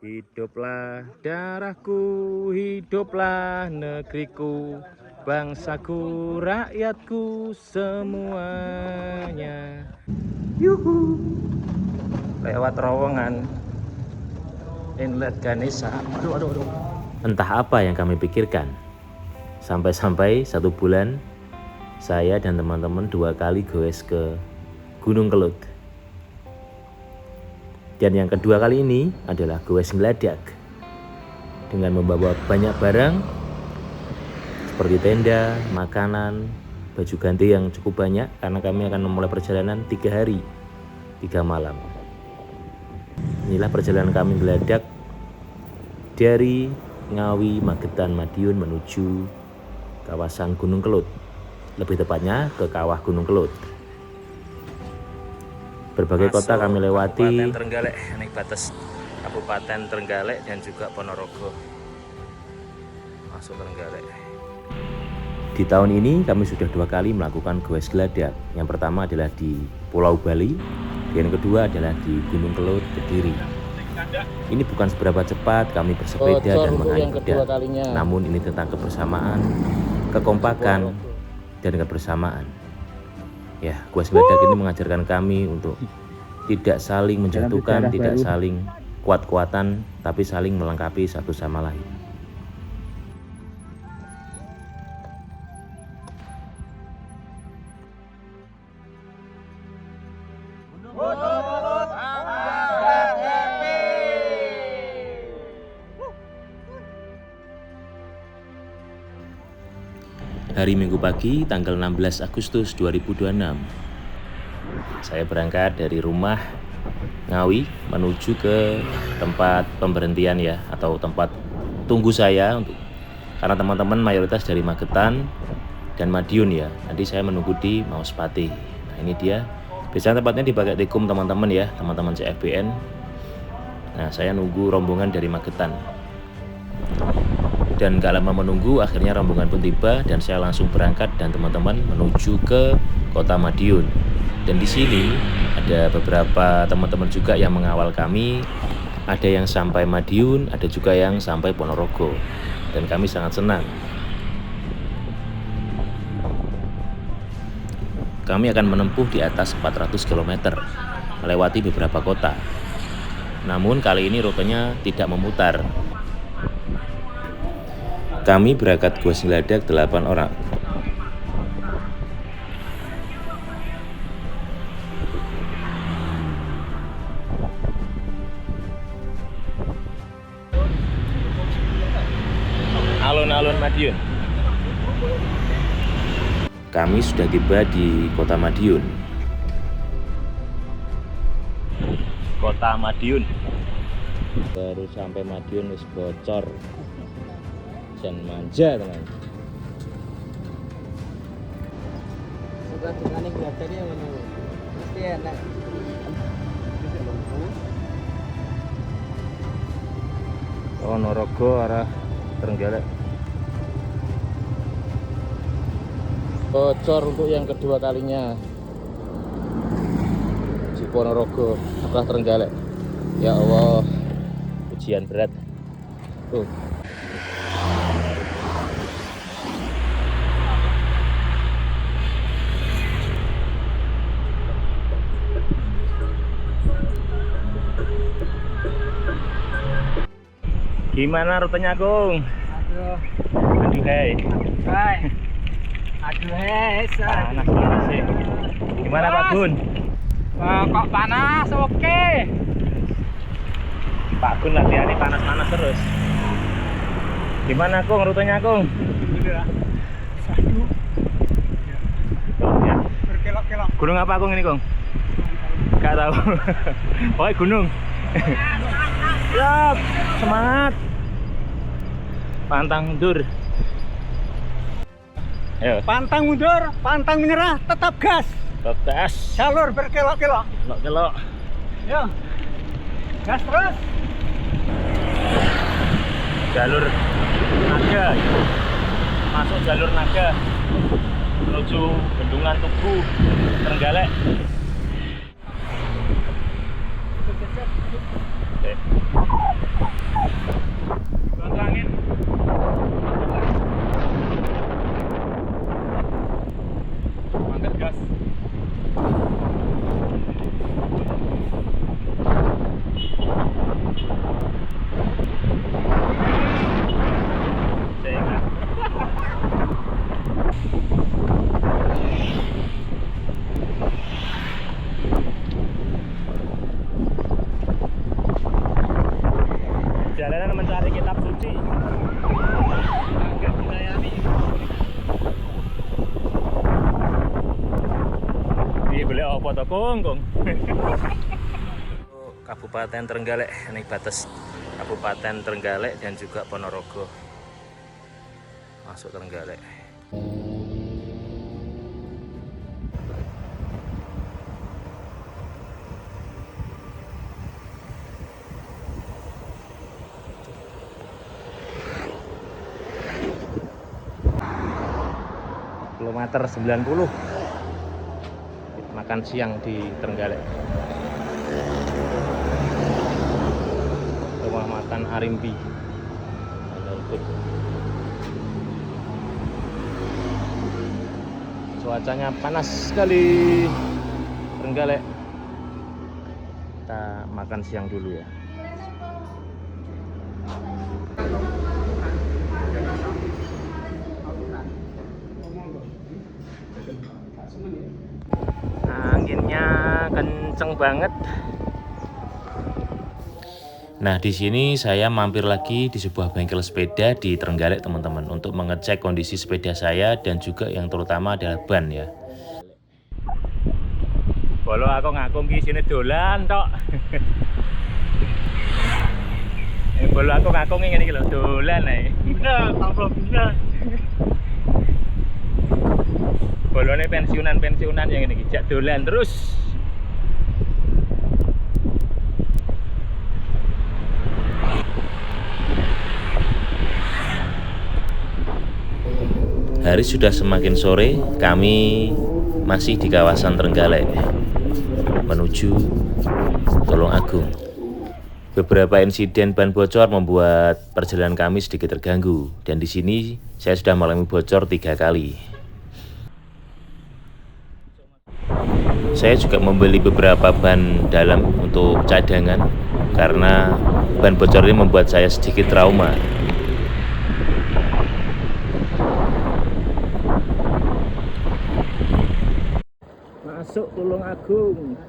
Hiduplah darahku, hiduplah negeriku, bangsaku, rakyatku, semuanya. Yuhu. Lewat terowongan Inlet Ganesha. Aduh. Entah apa yang kami pikirkan. Sampai-sampai 1 bulan saya dan teman-teman 2 kali goes ke Gunung Kelut. Dan yang kedua kali ini adalah goes ngeladak dengan membawa banyak barang seperti tenda, makanan, baju ganti yang cukup banyak karena kami akan memulai perjalanan 3 hari 3 malam. Inilah perjalanan kami ngeladak dari Ngawi, Magetan, Madiun menuju kawasan Gunung Kelut, lebih tepatnya ke kawah Gunung Kelut. Berbagai kota kami lewati. Kabupaten Trenggalek, naik batas Kabupaten Trenggalek dan juga Ponorogo. Masuk Trenggalek. Di tahun ini kami sudah 2 kali melakukan goes geladak. Yang pertama adalah di Pulau Bali, dan yang kedua adalah di Gunung Kelut, Kediri. Ini bukan seberapa cepat kami bersepeda dan mengayuh kuda, namun ini tentang kebersamaan, kekompakan, dan kebersamaan. Ya, goes geladak ini mengajarkan kami untuk tidak saling menjatuhkan, tidak saling kuat-kuatan, tapi saling melengkapi satu sama lain. Hari Minggu pagi, tanggal 16 Agustus 2026, saya berangkat dari rumah Ngawi menuju ke tempat pemberhentian ya, atau tempat tunggu saya karena teman-teman mayoritas dari Magetan dan Madiun ya. Nanti saya menunggu di Mauspati. Nah ini dia, biasanya tempatnya di Bagak Tikum teman-teman ya, teman-teman CFBN. Nah saya nunggu rombongan dari Magetan. Dan gak lama menunggu, akhirnya rombongan pun tiba dan saya langsung berangkat dan teman-teman menuju ke kota Madiun. Dan di sini ada beberapa teman-teman juga yang mengawal kami. Ada yang sampai Madiun, ada juga yang sampai Ponorogo. Dan kami sangat senang. Kami akan menempuh di atas 400 km, melewati beberapa kota. Namun kali ini rutenya tidak memutar. Kami berangkat goes ngeladak 8 orang. Alun-alun Madiun. Kami sudah tiba di kota Madiun. Kota Madiun. Baru sampai Madiun wis bocor. Dan manja teman. Sudah tungane gladaknya ngono. Mesti enak. Ponorogo arah Trenggalek. Bocor untuk yang kedua kalinya di Ponorogo setelah Trenggalek. Ya Allah, ujian berat. Tuh. Gimana rutenya, Kung? Aduh, hei. Aduh, hei. Panas sih. Gimana, Pak Gun? Kok panas? Oke. Pak Gun latihannya panas-panas terus. Gimana, Kung? Rutenya, Kung? Alhamdulillah. Satu. Ya. Berkelok-kelok. Gunung apa, Kung, ini, Kung? Gak tahu. Pokoknya gunung. Siap, semangat. Pantang mundur. Ayo. Pantang mundur, pantang menyerah, tetap gas. Gas. Jalur berkelok-kelok. Kelok-kelok. Yo. Gas terus. Jalur naga. Masuk jalur naga menuju Bendungan Tugu, Trenggalek. Oke. perjalanan mencari kitab suci. Agak dilayani. Ini boleh apa toh kong? Kabupaten Trenggalek, ini batas Kabupaten Trenggalek dan juga Ponorogo. Masuk Trenggalek. Kilometer 90. Makan siang di Trenggalek. Rumah makan Arimbi. Cuacanya panas sekali Trenggalek. Kita makan siang dulu ya. Anginnya kenceng banget. Nah, di sini saya mampir lagi di sebuah bengkel sepeda di Trenggalek, teman-teman, untuk mengecek kondisi sepeda saya dan juga yang terutama adalah ban ya. Kalau aku ngaku ki sini dolan tok. Kalau aku ngaku ngene iki lho, dolan ae. Bisa, tambah bisa. Bolone pensiunan yang ini jak dolan terus. Hari sudah semakin sore, kami masih di kawasan Trenggalek menuju Tulungagung. Beberapa insiden ban bocor membuat perjalanan kami sedikit terganggu, dan di sini saya sudah mengalami bocor 3 kali. Saya juga membeli beberapa ban dalam untuk cadangan karena ban bocor ini membuat saya sedikit trauma. Masuk Tulungagung.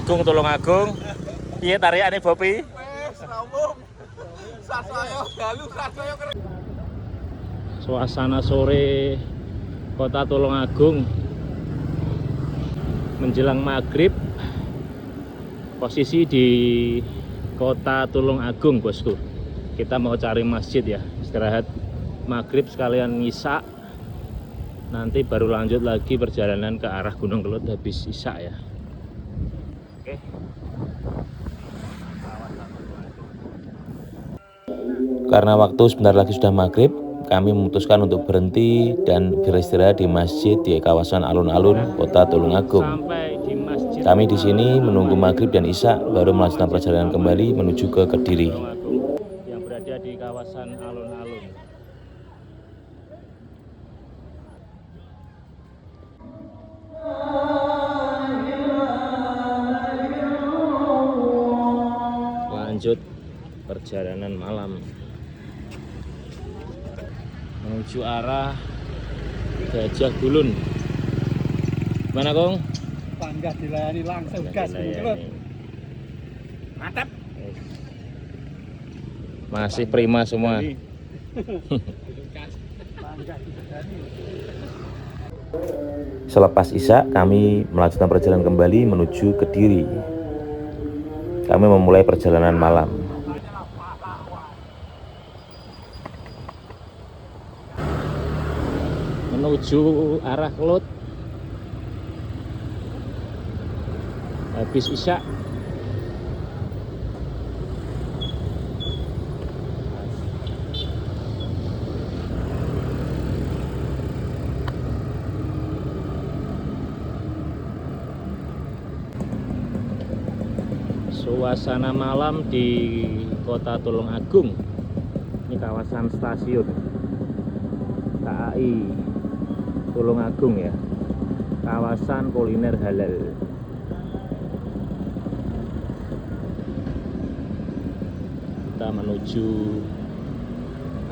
Tulungagung. Piye tarikane Bopi? Wes, rambung. Sasaya dalu, sasaya keren. Suasana sore Kota Tulungagung menjelang maghrib. Posisi di Kota Tulungagung, bosku. Kita mau cari masjid ya, istirahat maghrib sekalian ngisak. Nanti baru lanjut lagi perjalanan ke arah Gunung Kelut habis isak ya. Oke. Karena waktu sebentar lagi sudah maghrib, kami memutuskan untuk berhenti dan beristirahat di masjid di kawasan alun-alun Kota Tulungagung. Kami di sini menunggu maghrib dan isya, baru melanjutkan perjalanan kembali menuju ke Kediri. Yang berada di kawasan alun-alun. Lanjut perjalanan malam menuju arah Gajah Gulun. Mana Kong? Bangga dilayani langsung gas Kelut. Mantap. Masih prima semua. Selepas isya, kami melanjutkan perjalanan kembali menuju Kediri. Kami memulai perjalanan malam. Menuju arah Kelut. Habis isya. Suasana malam di Kota Tulungagung. Ini kawasan stasiun KAI Tulungagung ya. kawasan kuliner halal. Kita menuju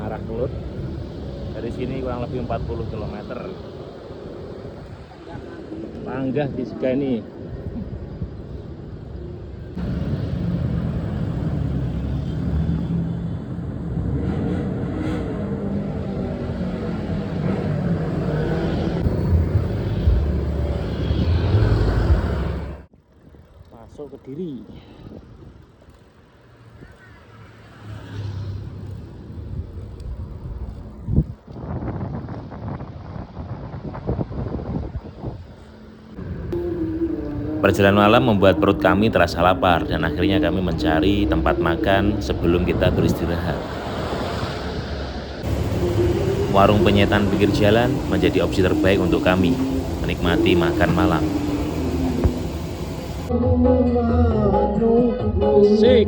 arah Kelut. Dari sini kurang lebih 40 km. Panggah di Segani. Masuk Kediri. Perjalanan malam membuat perut kami terasa lapar dan akhirnya kami mencari tempat makan sebelum kita beristirahat. Warung penyetan pinggir jalan menjadi opsi terbaik untuk kami menikmati makan malam. Sik.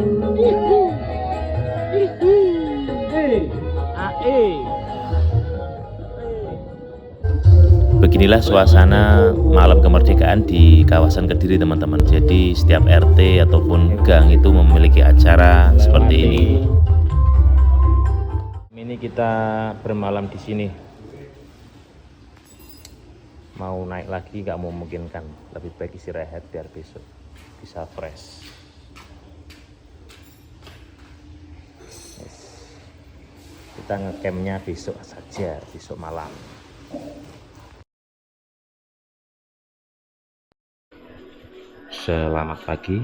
Beginilah suasana malam kemerdekaan di kawasan Kediri, teman-teman. Jadi setiap RT ataupun gang itu memiliki acara seperti ini. Ini kita bermalam di sini. Mau naik lagi nggak memungkinkan. Lebih baik istirahat biar besok bisa fresh. Yes. Kita ngecampnya besok saja, besok malam. Selamat pagi.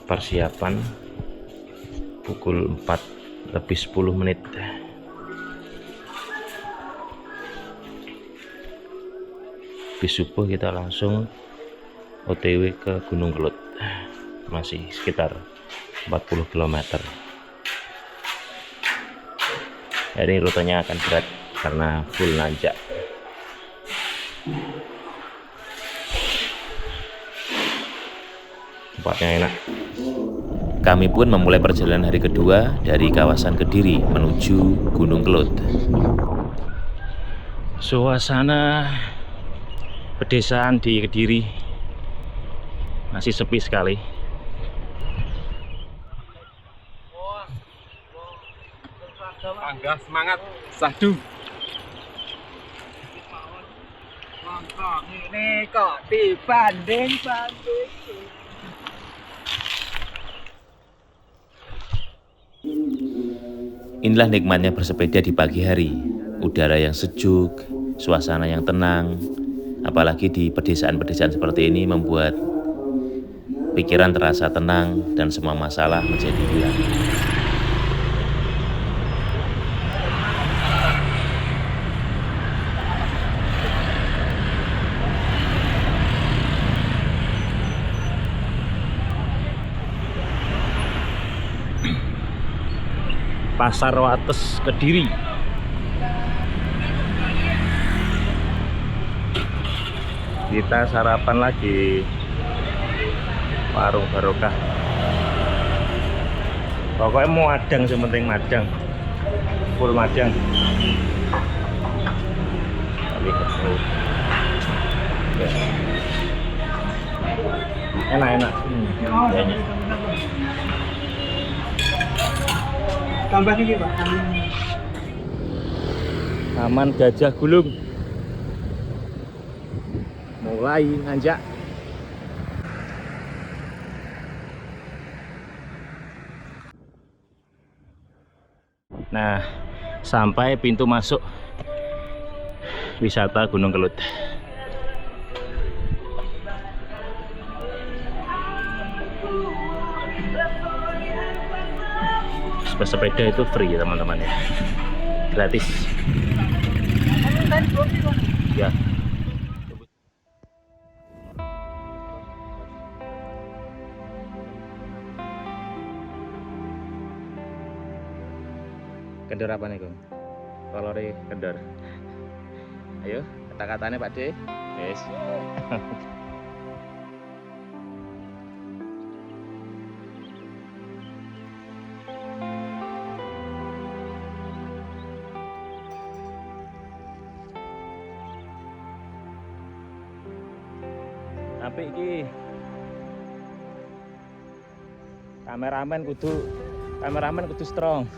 Persiapan pukul 4:10. Habis subuh kita langsung OTW ke Gunung Kelut. Masih sekitar 40 km. Jadi rutenya akan berat karena full nanjak. Tempatnya enak. Kami pun memulai perjalanan hari kedua dari kawasan Kediri menuju Gunung Kelut. Suasana pedesaan di Kediri masih sepi sekali. Panggah semangat, sahdu. Mongkong ini kok dibanding-banding. Inilah nikmatnya bersepeda di pagi hari. Udara yang sejuk, suasana yang tenang. Apalagi di pedesaan-pedesaan seperti ini membuat pikiran terasa tenang dan semua masalah menjadi hilang. Pasar Wates Kediri. Kita sarapan lagi. Warung barokah. Pokoknya mau madang, sementing madang. Full madang. Enak-enak. Tambah ini Pak. Taman Gajah Gulung. Mulai nanjak. Nah, sampai pintu masuk wisata Gunung Kelut. Bersepeda itu free ya teman-teman ya, gratis ya. Kendor apa nih Kong? Kolore kendor. Ayo kata-katanya Pak D. Yes. Apik iki. Kameramen kudu strong.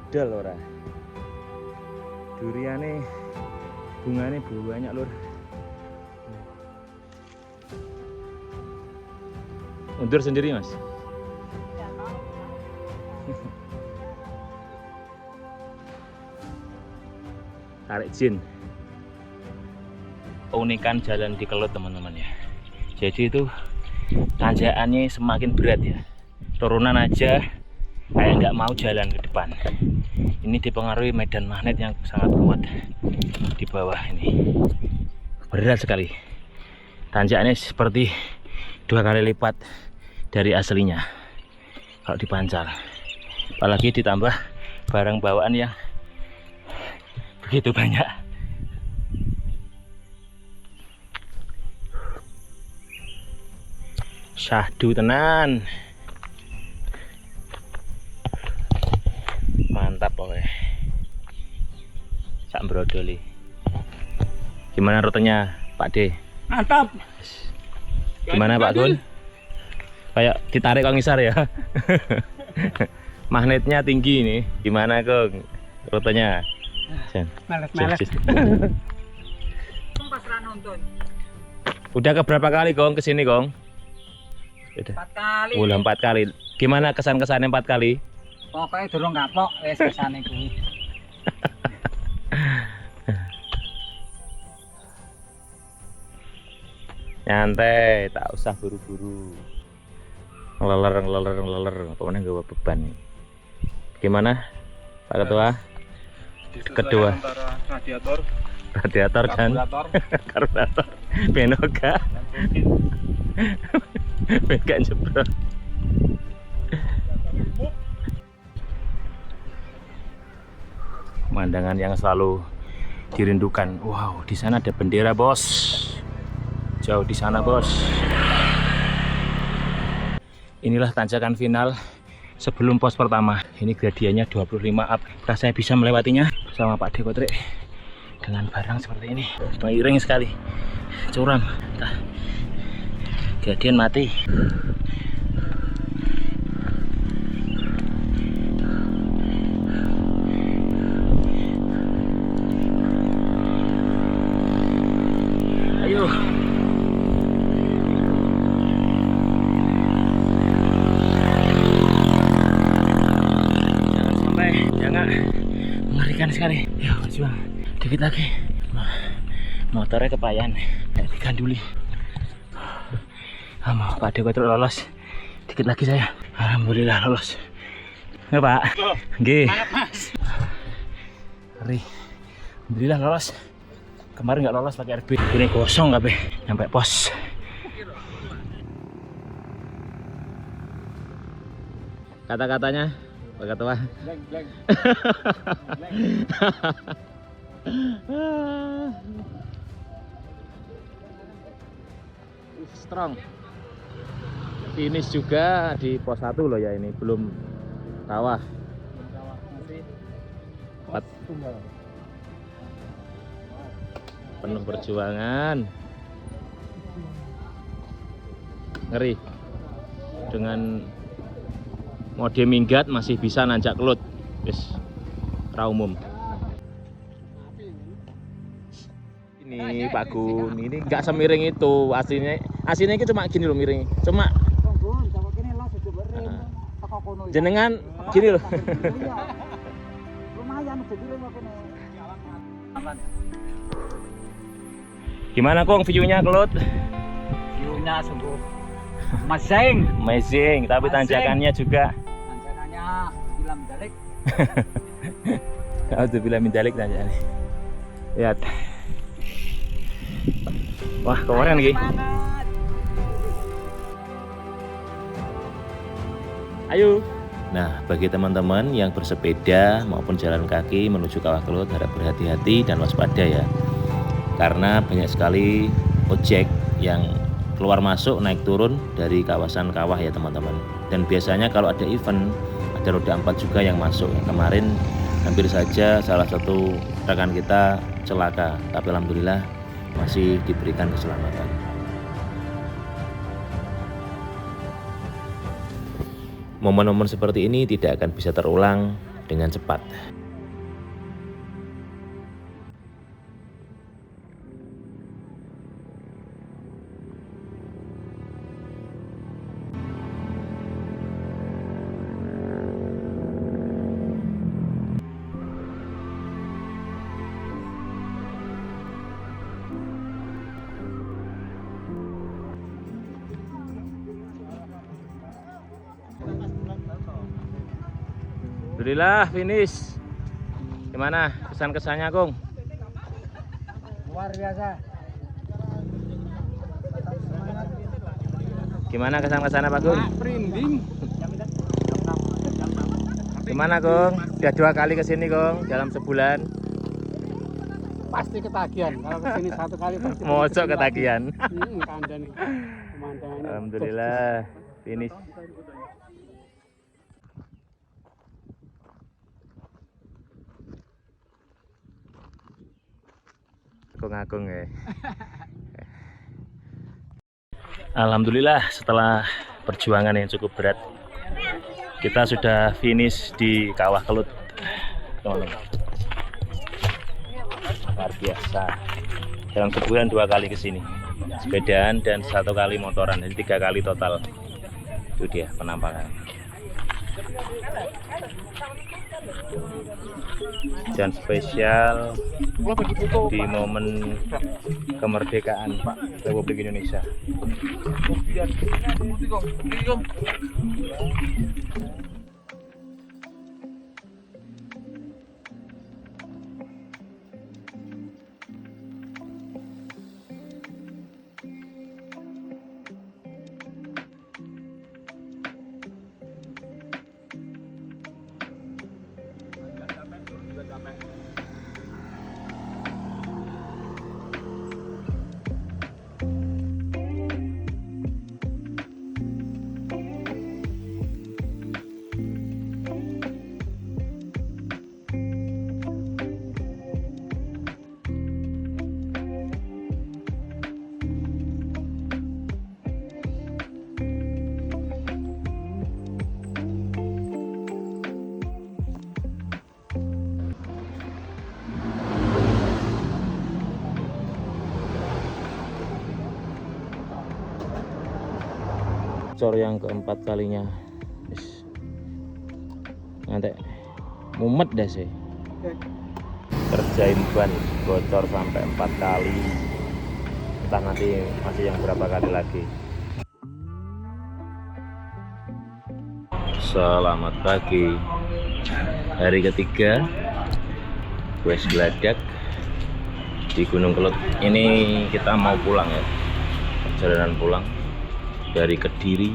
Bedol ora. Duriane bungane banyak lur. Undur sendiri mas. Tarik jin. Keunikan jalan di Kelut teman-teman ya. Jadi itu tanjakannya semakin berat ya. Turunan aja kayak nggak mau jalan ke depan. Ini dipengaruhi medan magnet yang sangat kuat di bawah ini. Berat sekali. Tanjakannya seperti 2 kali lipat dari aslinya kalau dipancal. Apalagi ditambah barang bawaan yang begitu banyak. Syahdu tenan. Mantap pokoknya. Sak brodoli. Gimana rutenya Pak D? Mantap. Gimana Pak Gun? Kayak ditarik kok ngisar ya. Magnetnya tinggi ini. Gimana kok rutenya? Melet-melet. Pas ra nonton. Udah ke berapa kali Gong kesini Gong? Udah. 4 kali. Udah 4 kali. Gimana kesan-kesannya 4 kali? Pokoknya durung kapok wis kesane kuwi. Nyantai, tak usah buru-buru. Ngeleler, pokoknya gak beban. Gimana Pak Ketua? Kedua. Antara radiator, Radiator dan karburator. Benoga. Benoga jebrol. Pemandangan yang selalu dirindukan. Wow, di sana ada bendera bos. Jauh di sana bos. Inilah tanjakan final sebelum pos pertama. Ini gradiennya 25 up. Apakah saya bisa melewatinya bersama Pak D Kotrik dengan barang seperti ini? Mengiring sekali, curam. Nah, gradien mati. Ayo. Mengerikan sekali. Ya, berjuang. Dikit lagi. Motornya kepayan. Diganduli. Mau Pak D Kotrik lolos. Dikit lagi saya. Alhamdulillah lolos. Ya Pak. Nggih. Ngeri. Alhamdulillah lolos. Kemarin nggak lolos pakai RB. Ini kosong kabeh. Sampai pos. Kata-katanya Pak Ketua. Blank. Strong. Finish juga di pos 1 loh ya, ini belum kawah. Empat. Penuh perjuangan. Ngeri. Dengan mode minggat masih bisa nanjak Kelut. Wis ra umum. Ini Pak Gun, ini nggak semiring itu aslinya. Aslinya itu cuma gini loh miring. Cuma jenengan gini loh. Lumayan bedile kene. Gimana Kong view-nya Kelut? View-nya sungguh Amazing, tapi tanjakannya juga. tanjakannya bilang balik. Harus dibilang mindalik tanjakannya. Lihat. Wah, keren lagi. Ayo. Nah, bagi teman-teman yang bersepeda maupun jalan kaki menuju Kawah Kelut harap berhati-hati dan waspada ya. Karena banyak sekali ojek yang keluar masuk naik turun dari kawasan kawah ya teman-teman. Dan biasanya kalau ada event ada roda 4 juga yang masuk. Kemarin Hampir saja salah satu rekan kita celaka, tapi alhamdulillah masih diberikan keselamatan. Momen-momen seperti ini tidak akan bisa terulang dengan cepat. Alhamdulillah finish. Gimana kesan-kesannya, Kung? Luar biasa. Gimana kesan-kesannya, Pak Gung? Merinding. Gimana, Kung? Udah 2 kali kesini, Kung, dalam sebulan. Pasti ketagihan. Kalau kesini 1 kali pasti. Mosok ketagihan. Kandang pemandangannya. Alhamdulillah finish. Agung-agung ya. Alhamdulillah setelah perjuangan yang cukup berat, kita sudah finish di Kawah Kelut. Teman-teman. Luar biasa. Dalam sebulan 2 kali kesini, sepedaan dan 1 kali motoran, jadi 3 kali total. Itu dia penampakan. Dan spesial di momen kemerdekaan Republik Indonesia. Bocor yang keempat kalinya. Nanti mumet dah sih. Kerjain ban bocor sampai 4 kali. Entah nanti masih yang berapa kali lagi. Selamat pagi. Hari ketiga Wes Geladak di Gunung Kelut. Ini kita mau pulang ya. Perjalanan pulang dari Kediri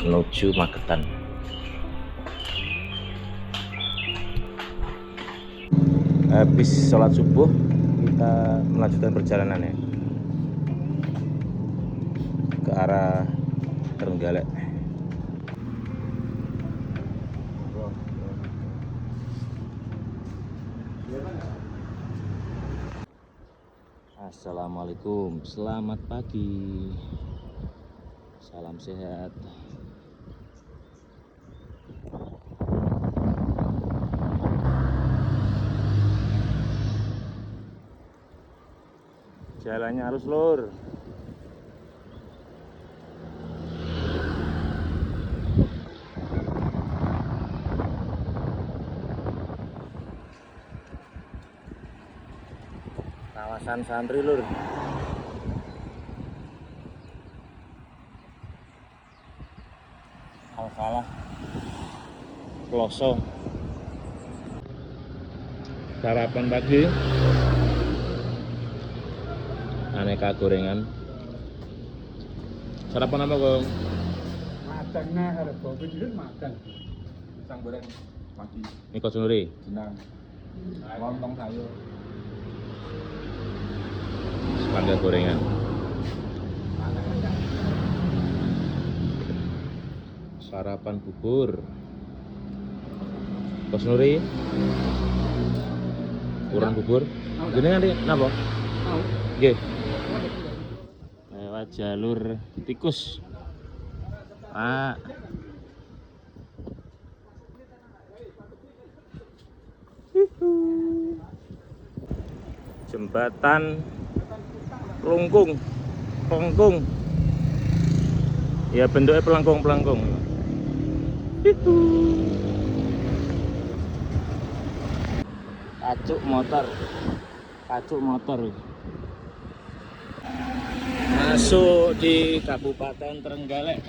menuju Magetan. Habis sholat subuh kita melanjutkan perjalanan ya ke arah Trenggalek. Assalamualaikum, selamat pagi. Salam sehat. Jalannya harus lur. Kawasan santri lur. Al-Falah Ploso. Sarapan pagi, aneka gorengan. Sarapan apa, Kong? Matangnya ada kopi dulu makan. Pisang goreng pagi. Ini kau sendiri. Jenang. Lontong sayur. Serangga gorengan. Sarapan bubur. Kos Nuri. Kurang bubur. Jenengan Dik, napa? Mau. Nggih. Lewat jalur tikus. Pak. Jembatan Pelengkung. Ya bentuknya pelengkung. Kacuk motor. Masuk di Kabupaten Trenggalek.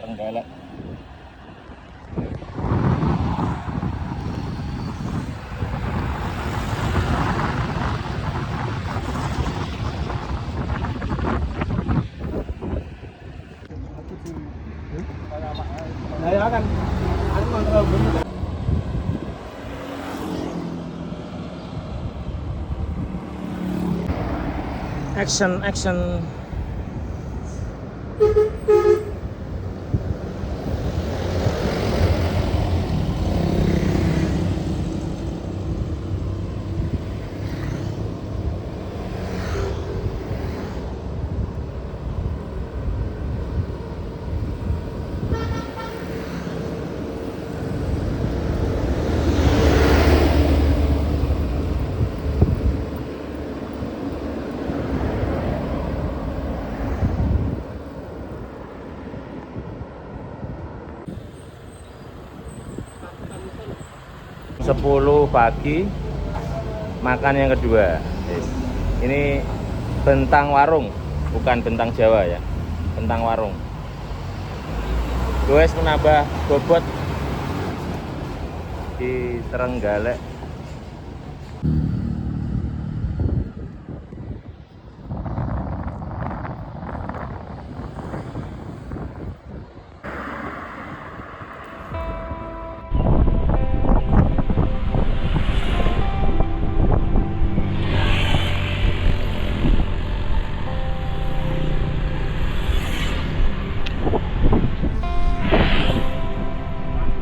Trenggalek. Saya akan kontrol bunyi. Action. Sepuluh pagi makan yang kedua. Ini bentang warung, bukan bentang Jawa ya. Bentang warung. Guys, menambah bobot di Trenggalek.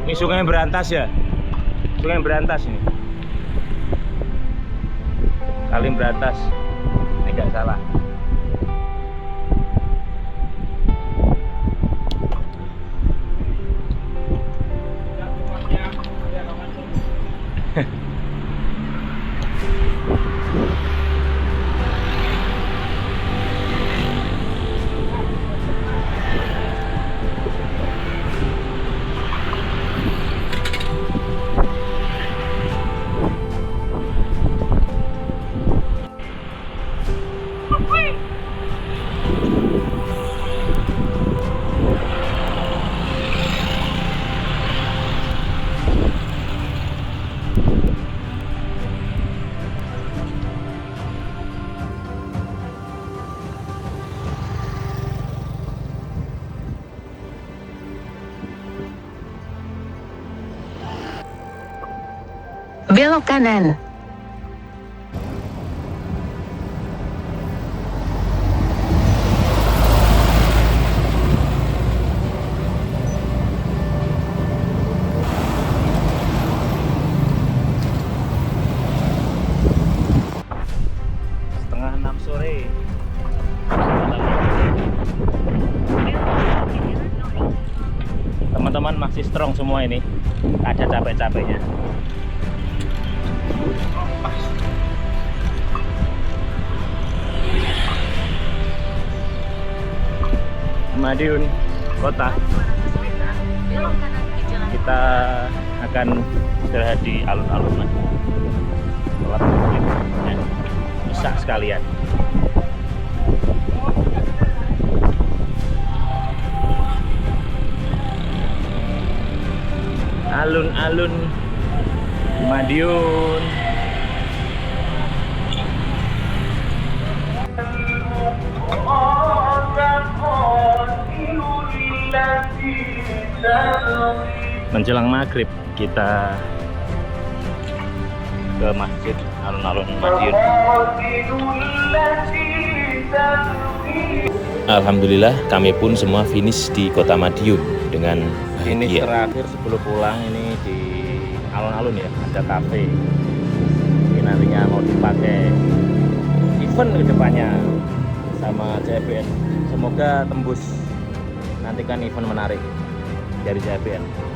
Ini Sungai Berantas ya, Sungai Berantas ini, Kali Berantas, ini nggak salah. Belok kanan. Setengah 6 sore. Teman-teman masih strong semua ini. Ada capek-capeknya. Madiun kota. Kita akan istirahat di alun-alun sholat maghrib dan isya sekalian. Alun-alun Madiun. Menjelang maghrib kita ke masjid alun-alun Madiun. Alhamdulillah kami pun semua finish di Kota Madiun dengan Ini bahagia. terakhir sebelum pulang ini di alun-alun ya, ada kafe. Ini nantinya mau dipakai event kedepannya sama CBN. Semoga tembus. Nantikan event menarik dari CBN.